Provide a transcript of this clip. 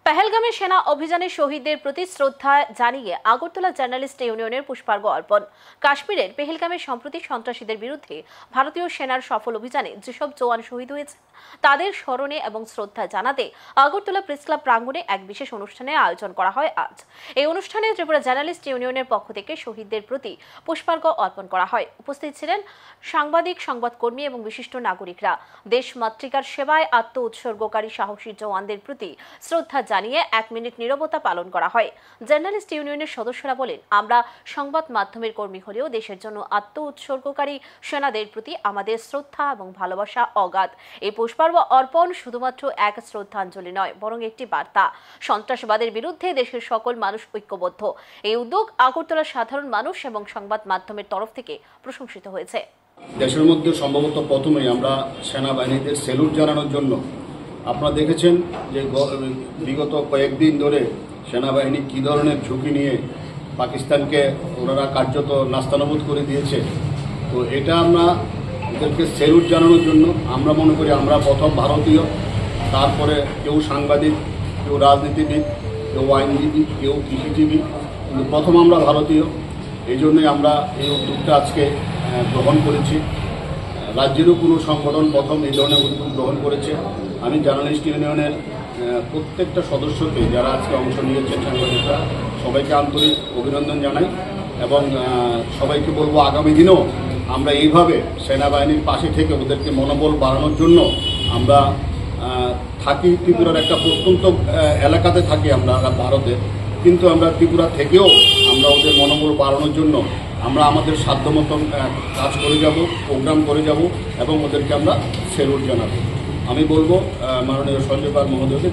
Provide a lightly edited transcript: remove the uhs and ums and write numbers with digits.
পেহেলগামে সেনা অভিযানে শহীদদের প্রতি শ্রদ্ধা জানিয়ে আগরতলা জার্নালিস্ট ইউনিয়নের পুষ্পার্ঘ অর্পণ। কাশ্মীরের পেহেলগামে সম্প্রতি সন্ত্রাসীদের বিরুদ্ধে ভারতীয় সেনার সফল অভিযানে যেসব জওয়ান শহীদ হয়েছে তাদের স্মরণে এবং শ্রদ্ধা জানাতে আগরতলা প্রেস ক্লাব প্রাঙ্গণে এক বিশেষ অনুষ্ঠানের আয়োজন করা হয় আজ। এই অনুষ্ঠানে ত্রিপুরা জার্নালিস্ট ইউনিয়নের পক্ষ থেকে শহীদদের প্রতি পুষ্পার্ঘ অর্পণ করা হয়। উপস্থিত ছিলেন সাংবাদিক, সংবাদকর্মী এবং বিশিষ্ট নাগরিকরা। দেশ মাতৃকার সেবায় আত্ম উৎসর্গকারী সাহসী জওয়ানদের প্রতি শ্রদ্ধা জানিয়ে 1 মিনিট নীরবতা পালন করা হয়। জার্নালিস্ট ইউনিয়নের সদস্যরা বলেন, আমরা সংবাদ মাধ্যমের কর্মী হলেও দেশের জন্য আত্ম উৎসর্গকারী সেনাদের প্রতি আমাদের শ্রদ্ধা এবং ভালোবাসা অগাধ। এই পুষ্পার্ঘ অর্পণ শুধুমাত্র এক শ্রদ্ধাঞ্জলি নয়, বরং একটি বার্তা। সন্ত্রাসবাদের বিরুদ্ধে দেশের সকল মানুষ ঐক্যবদ্ধ। এই উদ্যোগ আগরতলার সাধারণ মানুষ এবং সংবাদ মাধ্যমের তরফ থেকে প্রশংসিত হয়েছে। দেশের মধ্যে সম্ভবত প্রথমেই আমরা সেনাবাহিনীদের স্যালুট জানানোর জন্য আপনারা দেখেছেন যে বিগত কয়েকদিন ধরে সেনাবাহিনী কী ধরনের ঝুঁকি নিয়ে পাকিস্তানকে ওনারা কার্যত নাস্তানাবুদ করে দিয়েছে। তো এটা আমরা ওদেরকে স্যালুট জানানোর জন্য আমরা মনে করি আমরা প্রথম ভারতীয়, তারপরে কেউ সাংবাদিক, কেউ রাজনীতিবিদ, কেউ আইনজীবী, কেউ কৃষিজীবী, কিন্তু প্রথম আমরা ভারতীয়। এই জন্যই আমরা এই উদ্যোগটা আজকে গ্রহণ করেছি। রাজ্যেরও কোনো সংগঠন প্রথম এই ধরনের উদ্যোগ গ্রহণ করেছে। আমি জার্নালিস্ট ইউনিয়নের প্রত্যেকটা সদস্যকে যারা আজকে অংশ নিয়েছেন, সাংবাদিকরা, সবাইকে আন্তরিক অভিনন্দন জানাই এবং সবাইকে বলবো আগামী দিনেও আমরা এইভাবে সেনাবাহিনীর পাশে থেকে ওদেরকে মনোবল বাড়ানোর জন্য আমরা থাকি। ত্রিপুরার একটা প্রত্যন্ত এলাকাতে থাকি আমরা ভারতে, কিন্তু আমরা ত্রিপুরা থেকেও আমরা ওদের মনোবল বাড়ানোর জন্য আমরা আমাদের সাধ্যমতো কাজ করে যাব, প্রোগ্রাম করে যাব এবং ওদেরকে আমরা স্যালুট জানাবো। আমি বলবো মাননীয় সঞ্জয় পাল মহোদয়কে